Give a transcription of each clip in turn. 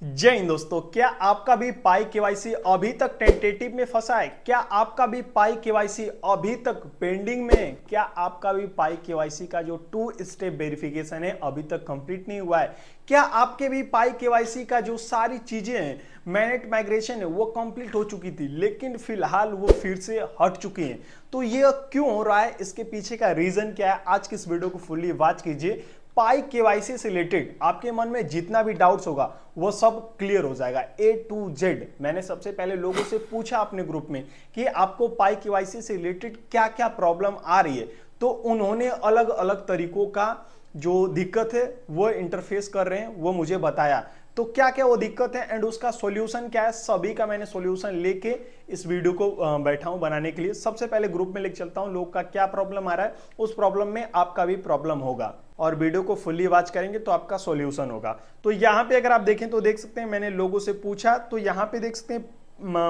जय हिंद दोस्तों, क्या आपका भी पाई केवाईसी अभी तक टेंटेटिव में फंसा है? क्या आपका भी पाई केवाईसी अभी तक पेंडिंग में है? क्या आपका भी पाई केवाईसी का जो 2 स्टेप वेरिफिकेशन है अभी तक कंप्लीट नहीं हुआ है? क्या आपके भी पाई केवाईसी का जो सारी चीजें हैं, मैनेट माइग्रेशन है, वो कंप्लीट हो चुकी थी लेकिन फिलहाल वो फिर से हट चुकी हैं? तो ये क्यों हो रहा है, इसके पीछे का रीजन क्या है, आज की इस वीडियो को फुल्ली वॉच कीजिए। पाई केवाईसी से रिलेटेड आपके मन में जितना भी डाउट्स होगा वो सब क्लियर हो जाएगा A to Z। मैंने सबसे पहले लोगों से पूछा अपने ग्रुप में कि आपको पाई केवाईसी से रिलेटेड क्या क्या प्रॉब्लम आ रही है, तो उन्होंने अलग अलग तरीकों का जो दिक्कत है वो इंटरफेस कर रहे हैं वो मुझे बताया। तो क्या क्या वो दिक्कत है एंड उसका सॉल्यूशन क्या है, सभी का मैंने सॉल्यूशन लेके इस वीडियो को बैठा हूं बनाने के लिए। सबसे पहले ग्रुप में लेके चलता हूं लोग का क्या प्रॉब्लम आ रहा है, उस प्रॉब्लम में आपका भी प्रॉब्लम होगा और वीडियो को फुल्ली वॉच करेंगे तो आपका सॉल्यूशन होगा। तो यहाँ पे अगर आप देखें तो देख सकते हैं मैंने लोगों से पूछा, तो यहाँ पे देख सकते हैं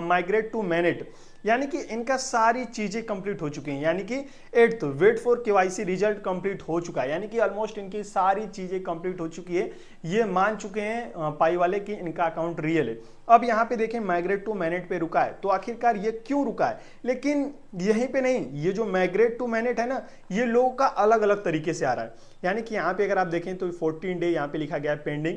माइग्रेट टू मैनेट, यानी कि इनका सारी चीजें कंप्लीट हो चुकी हैं, यानी कि 8th wait for KYC result complete हो चुका है, यानी कि ऑलमोस्ट इनकी सारी चीजें कंप्लीट हो चुकी है। ये मान चुके हैं पाई वाले कि इनका अकाउंट रियल है। अब यहाँ पे देखें माइग्रेट टू मैनेट पे रुका है, तो आखिरकार ये क्यों रुका है? लेकिन यहीं पे नहीं, ये जो माइग्रेट टू मैनेट है ना, ये लोगों का अलग अलग तरीके से आ रहा है। यानी कि यहाँ पे अगर आप देखें तो 14 डे यहाँ पे लिखा गया है पेंडिंग,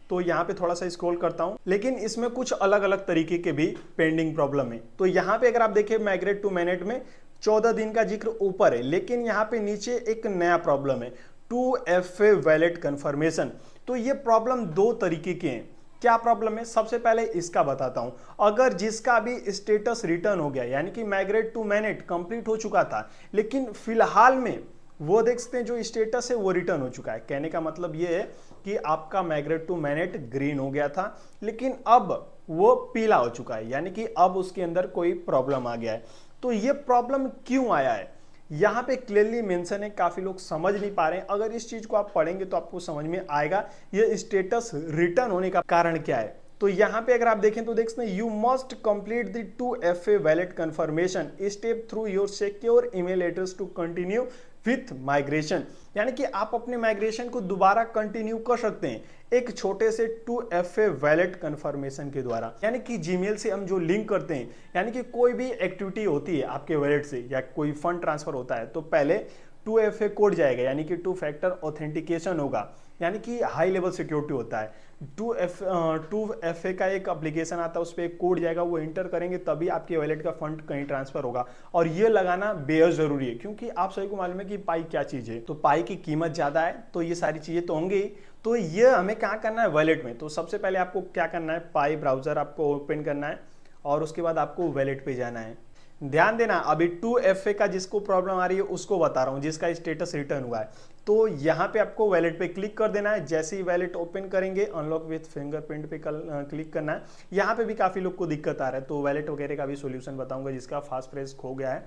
तो यहाँ पे थोड़ा सा स्क्रॉल करता हूँ, लेकिन इसमें कुछ अलग अलग तरीके के भी पेंडिंग प्रॉब्लम है। तो यहाँ पे अगर आप देखिए माइग्रेट टू मैनेट में 14 दिन का जिक्र ऊपर है, लेकिन यहाँ पे नीचे एक नया प्रॉब्लम है 2FA वैलिड कंफर्मेशन। तो ये प्रॉब्लम दो तरीके के हैं। क्या प्रॉब्लम है, सबसे पहले इसका बताता हूं। अगर जिसका भी स्टेटस रिटर्न हो गया, यानी कि माइग्रेट टू मैनेट कंप्लीट हो चुका था लेकिन फिलहाल में वो देख सकते हैं जो स्टेटस है वो रिटर्न हो चुका है, कहने का मतलब ये है कि आपका माइग्रेट टू मैनेट ग्रीन हो गया था लेकिन अब वो पीला हो चुका है, यानी कि अब उसके अंदर कोई प्रॉब्लम आ गया है। तो ये प्रॉब्लम क्यों आया है यहाँ पे क्लियरली मेंशन है, काफी लोग समझ नहीं पा रहे हैं। अगर इस चीज को आप पढ़ेंगे तो आपको समझ में आएगा ये स्टेटस रिटर्न होने का कारण क्या है। तो यहाँ पे अगर आप देखें तो देख सकते हैं you must complete the 2FA valid confirmation step through your secure email address to continue with migration, यानी कि आप अपने माइग्रेशन को दोबारा कंटिन्यू कर सकते हैं एक छोटे से 2FA वैलिड कंफर्मेशन के द्वारा। यानी कि जीमेल से हम जो लिंक करते हैं, यानी कि कोई भी एक्टिविटी होती है आपके वैलेट से या कोई फंड ट्रांसफर होता है तो पहले 2FA कोड जाएगा, यानी कि 2 फैक्टर ऑथेंटिकेशन होगा, यानी कि हाई लेवल सिक्योरिटी होता है। 2FA का एक एप्लीकेशन आता है, उस पर एक कोड जाएगा, वो इंटर करेंगे तभी आपके वैलेट का फंड कहीं ट्रांसफर होगा। और ये लगाना बेहद जरूरी है क्योंकि आप सभी को मालूम है कि पाई क्या चीज है, तो पाई की कीमत ज्यादा है तो ये सारी चीजें तो होंगी। तो ये हमें क्या करना है वैलेट में, तो सबसे पहले आपको क्या करना है, पाई ब्राउजर आपको ओपन करना है और उसके बाद आपको वैलेट पे जाना है। ध्यान देना, अभी 2FA का जिसको प्रॉब्लम आ रही है उसको बता रहा हूं, जिसका स्टेटस रिटर्न हुआ है। तो यहाँ पे आपको वैलेट पे क्लिक कर देना है। जैसे ही वैलेट ओपन करेंगे अनलॉक विथ फिंगरप्रिंट पे क्लिक करना है। यहाँ पे भी काफी लोग को दिक्कत आ रहा है, तो वैलेट वगैरह का भी सोल्यूशन बताऊंगा जिसका फास्ट प्रेस खो गया है।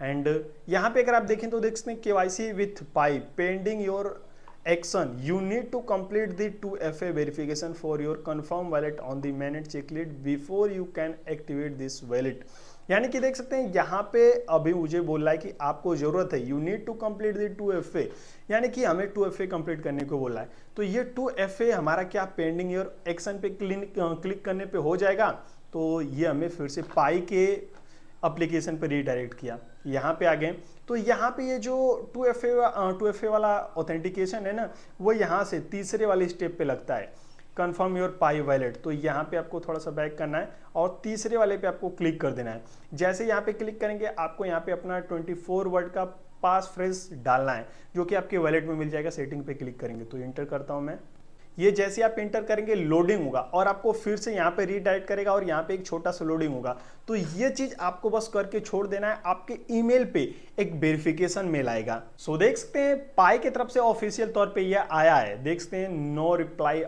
एंड यहाँ पे अगर आप देखें तो देख सकते हैं KYC with pi pending your action, you need to complete the 2FA verification for your confirm wallet on the managed checklist before you can activate this wallet। यानी कि देख सकते हैं यहाँ पे अभी मुझे बोल रहा है कि आपको जरूरत है, you need to complete the 2FA, यानी कि हमें 2FA कंप्लीट करने को बोला है। तो ये 2FA हमारा क्या पेंडिंग योर एक्शन पे क्लिक करने पे हो जाएगा, तो ये हमें फिर से पाई के एप्लीकेशन पे रीडायरेक्ट किया। यहाँ पे आ गए तो यहाँ पे ये जो 2FA वाला ऑथेंटिकेशन है ना, वो यहाँ से तीसरे वाले स्टेप पे लगता है, कंफर्म योर पाई वैलेट। तो यहाँ पे आपको थोड़ा सा बैक करना है और तीसरे वाले पे आपको क्लिक कर देना है। जैसे यहाँ पे क्लिक करेंगे आपको यहाँ पे अपना 24 वर्ड का पास फ्रेज डालना है जो कि आपके वैलेट में मिल जाएगा। सेटिंग पे क्लिक करेंगे तो इंटर करता हूँ मैं। ये जैसे आप इंटर करेंगे लोडिंग होगा और आपको फिर से यहाँ पे रीडायरेक्ट करेगा और यहाँ पे एक छोटा सा लोडिंग होगा। तो ये चीज आपको बस करके छोड़ देना है, आपके ईमेल पे एक वेरिफिकेशन मेल आएगा। सो देख सकते हैं पाई की तरफ से ऑफिशियल तौर पे ये आया है, देख सकते हैं no reply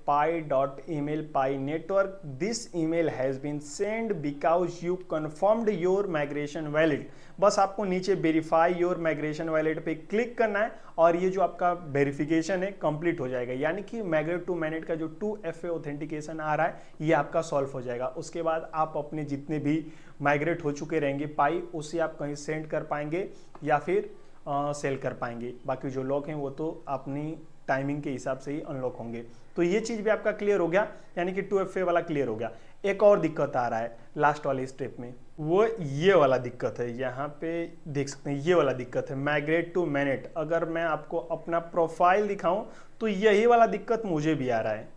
@pi.email Pi network, this email has been sent because you confirmed your migration valid. बस आपको नीचे वेरीफाई योर माइग्रेशन वैलिड पे क्लिक करना है और ये जो आपका वेरिफिकेशन है कंप्लीट हो जाएगा, यानी कि माइग्रेट टू मैनेट का जो 2FA ऑथेंटिकेशन आ रहा है ये आपका सॉल्व हो जाएगा। उसके बाद आप अपने जितने भी माइग्रेट हो चुके रहेंगे पाई उसे आप कहीं सेंड कर पाएंगे या फिर सेल कर पाएंगे। बाकी जो लोग हैं वो तो अपनी टाइमिंग के हिसाब से ही अनलॉक होंगे। तो ये चीज भी आपका क्लियर हो गया, यानी कि 2FA वाला क्लियर हो गया। एक और दिक्कत आ रहा है लास्ट वाले स्टेप में, वो ये वाला दिक्कत है। यहाँ पे देख सकते हैं ये वाला दिक्कत है, माइग्रेट टू मैनेट। अगर मैं आपको अपना प्रोफाइल दिखाऊं तो यही वाला दिक्कत मुझे भी आ रहा है।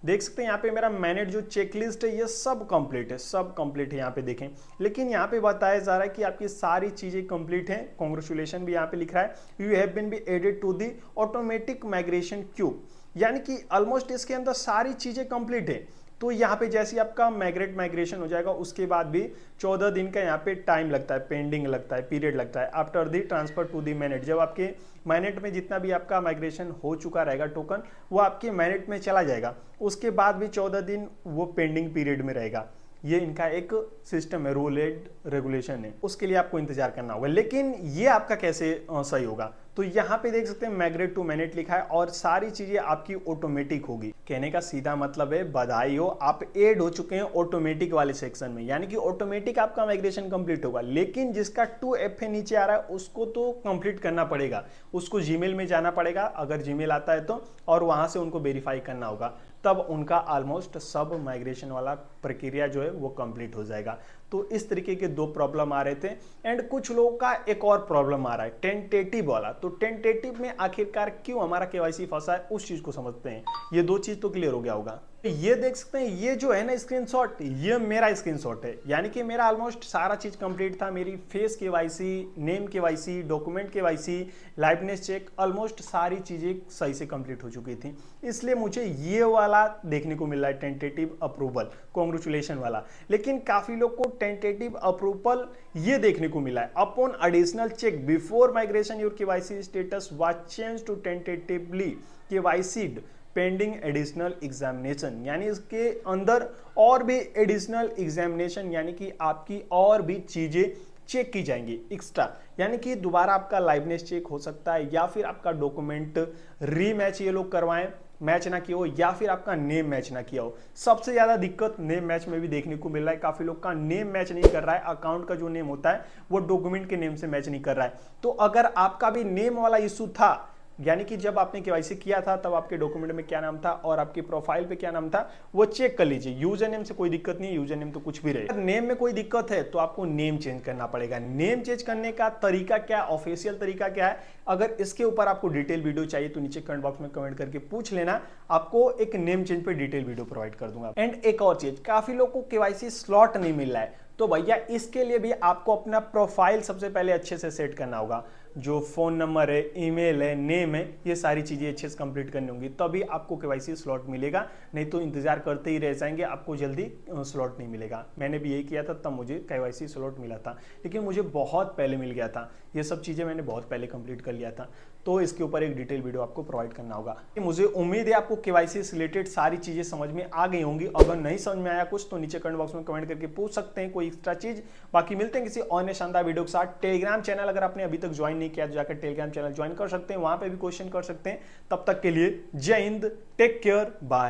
देख सकते हैं यहाँ पे मेरा मैनेट जो चेकलिस्ट है ये सब कंप्लीट है, सब कंप्लीट है यहाँ पे देखें। लेकिन यहाँ पे बताया जा रहा है कि आपकी सारी चीजें कंप्लीट हैं, कांग्रेचुलेशन भी यहाँ पे लिख रहा है, you have been be added to the automatic migration queue, यानी कि ऑलमोस्ट इसके अंदर सारी चीजें कंप्लीट है। तो यहाँ पे जैसे ही आपका माइग्रेशन हो जाएगा उसके बाद भी 14 दिन का यहाँ पे टाइम लगता है, पेंडिंग लगता है, पीरियड लगता है after the transfer to the mainnet. जब आपके मैनेट में जितना भी आपका माइग्रेशन हो चुका रहेगा टोकन, वो आपके मैनेट में चला जाएगा, उसके बाद भी 14 दिन वो पेंडिंग पीरियड में रहेगा। ये इनका एक सिस्टम है, रूल एंड रेगुलेशन है, उसके लिए आपको इंतजार करना होगा। लेकिन ये आपका कैसे सही होगा? तो यहाँ पे देख सकते हैं माइग्रेट टू मैनेट लिखा है और सारी चीजें आपकी ऑटोमेटिक होगी। कहने का सीधा मतलब है बधाई हो, आप एड हो चुके हैं ऑटोमेटिक वाले सेक्शन में, यानी कि ऑटोमेटिक आपका माइग्रेशन कंप्लीट होगा। लेकिन जिसका 2FA नीचे आ रहा है उसको तो कंप्लीट करना पड़ेगा, उसको जीमेल में जाना पड़ेगा अगर जीमेल आता है तो, और वहां से उनको वेरीफाई करना होगा, तब उनका ऑलमोस्ट सब माइग्रेशन वाला प्रक्रिया जो है वो कंप्लीट हो जाएगा। तो इस तरीके के दो प्रॉब्लम आ रहे थे। एंड कुछ लोगों का एक और प्रॉब्लम आ रहा है टेंटेटिव वाला। तो टेंटेटिव में आखिरकार क्यों हमारा KYC फंसा है उस चीज को समझते हैं। ये दो चीज तो क्लियर हो गया होगा। ये देख सकते हैं, ये जो है ना स्क्रीनशॉट, ये मेरा स्क्रीनशॉट है, यानी कि मेरा ऑलमोस्ट सारा चीज कंप्लीट था। मेरी face KYC, name KYC, document KYC, liveness check, almost सारी चीजें सही से कंप्लीट हो चुकी थी। इसलिए मुझे ये वाला देखने को मिल रहा है टेंटेटिव अप्रूवल, कांग्रेचुलेशन वाला। लेकिन काफी लोग को टेंटेटिव अप्रूवल ये देखने को मिला है, upon additional check before migration your KYC status was change to tentatively KYC'd pending additional examination, यानी इसके अंदर और भी एडिशनल एग्जामिनेशन, यानी कि आपकी और भी चीजें चेक की जाएंगी एक्स्ट्रा, यानी कि दोबारा आपका लाइवनेस चेक हो सकता है, या फिर आपका डॉक्यूमेंट रीमैच ये लोग करवाएं, मैच ना किया हो, या फिर आपका नेम मैच ना किया हो। सबसे ज्यादा दिक्कत नेम मैच में भी देखने को मिल रहा है, काफी लोग का नेम मैच नहीं कर रहा है, अकाउंट का जो नेम होता है वो डॉक्यूमेंट के नेम से मैच नहीं कर रहा है। तो अगर आपका भी नेम वाला इशू था, यानी कि जब आपने KYC किया था तब आपके डॉक्यूमेंट में क्या नाम था और आपकी प्रोफाइल पे क्या नाम था, वो चेक कर लीजिए। यूजर नेम से कोई दिक्कत नहीं है, यूजर नेम तो कुछ भी रहे। अगर नेम में कोई दिक्कत है तो आपको नेम चेंज करना पड़ेगा। नेम चेंज करने का तरीका क्या, ऑफिशियल तरीका क्या है, अगर इसके ऊपर आपको डिटेल वीडियो चाहिए तो नीचे कमेंट बॉक्स में कमेंट करके पूछ लेना, आपको एक नेम चेंज पे डिटेल वीडियो प्रोवाइड कर दूंगा। एंड एक और चीज, काफी लोगों को KYC स्लॉट नहीं मिल रहा है, तो भैया इसके लिए भी आपको अपना प्रोफाइल सबसे पहले अच्छे से सेट करना होगा। जो फोन नंबर है, ईमेल है, नेम है, ये सारी चीजें अच्छे से कंप्लीट करनी होंगी, तभी आपको KYC स्लॉट मिलेगा। नहीं तो इंतजार करते ही रह जाएंगे, आपको जल्दी स्लॉट नहीं मिलेगा। मैंने भी यही किया था, तब मुझे KYC स्लॉट मिला था, लेकिन मुझे बहुत पहले मिल गया था। ये सब चीजें मैंने बहुत पहले कंप्लीट कर लिया था, तो इसके ऊपर एक डिटेल वीडियो आपको प्रोवाइड करना होगा। मुझे उम्मीद है आपको KYC से रिलेटेड सारी चीजें समझ में आ गई होंगी। अगर नहीं समझ में आया कुछ तो नीचे कमेंट बॉक्स में कमेंट करके पूछ सकते हैं कोई एक्स्ट्रा चीज। बाकी मिलते हैं किसी अन्य शानदार वीडियो के साथ। टेलीग्राम चैनल अगर आपने अभी तक ज्वाइन नहीं किया तो जाकर टेलीग्राम चैनल ज्वाइन कर सकते हैं, वहां पे भी क्वेश्चन कर सकते हैं। तब तक के लिए जय हिंद, टेक केयर, बाय।